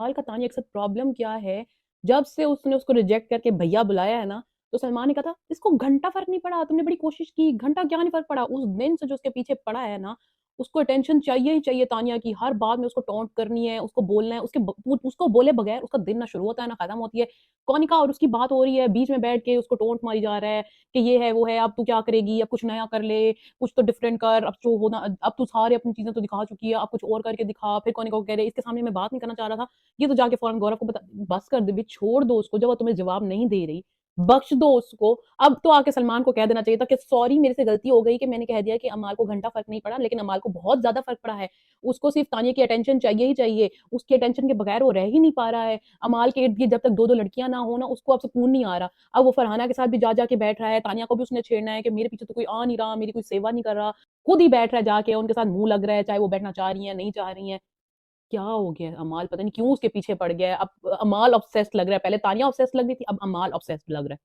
हाल का तानिया के साथ प्रॉब्लम क्या है, जब से उसने उसको रिजेक्ट करके भैया बुलाया है ना, तो सलमान ने कहा था, "इसको घंटा फ़र्क नहीं पड़ा, तुमने बड़ी कोशिश की, घंटा क्या नहीं फ़र्क पड़ा।" उस दिन से जो उसके पीछे पड़ा है ना, उसको अटेंशन चाहिए ही चाहिए तानिया की, हर बात में उसको टॉन्ट करनी है, उसको बोलना है, उसको बोले बगैर उसका दिन ना शुरू होता है, ना खत्म होती है। कौनिका और उसकी बात हो रही है, बीच में बैठ के उसको टोंट मारी जा रहा है कि ये है, वो है, अब तू क्या करेगी, अब कुछ नया कर ले, कुछ तो डिफरेंट कर, अब जो होना अब तू सारी अपनी चीज़ें तो दिखा चुकी है, अब कुछ और करके दिखा। फिर कौनिका को कह रहे, इसके सामने मैं बात नहीं करना चाह रहा था, ये तो जाके फ़ौरन गौरव को बता बस कर दे, छोड़ दो उसको, जब वो तुम्हें जवाब नहीं दे रही, बख्श दो उसको। अब तो आके सलमान को कह देना चाहिए था कि सॉरी मेरे से गलती हो गई कि मैंने कह दिया कि अमाल को घंटा फ़र्क नहीं पड़ा, लेकिन अमाल को बहुत ज़्यादा फ़र्क पड़ा है। उसको सिर्फ़ तानिया की अटेंशन चाहिए ही चाहिए, उसकी अटेंशन के बगैर वो रह ही नहीं पा रहा है। अमाल के इर्द-गिर्द जब तक 2-2 लड़कियाँ ना हो ना, उसको अब सुकून नहीं आ रहा। अब वो फरहाना के साथ भी जा के बैठ रहा है, तानिया को भी उसने छेड़ना है कि मेरे पीछे तो कोई आ नहीं रहा, मेरी कोई सेवा नहीं कर रहा, खुद ही बैठ रहा है जाके, उनके साथ मुँह लग रहा है, चाहे वो बैठना चाह रही हैं, नहीं चाह रही हैं। क्या हो गया है अमाल, पता नहीं क्यों उसके पीछे पड़ गया है। अब अमाल ऑब्सेस्ड लग रहा है, पहले तानिया ऑब्सेस्ड लग रही थी, अब अमाल ऑब्सेस्ड लग रहा है।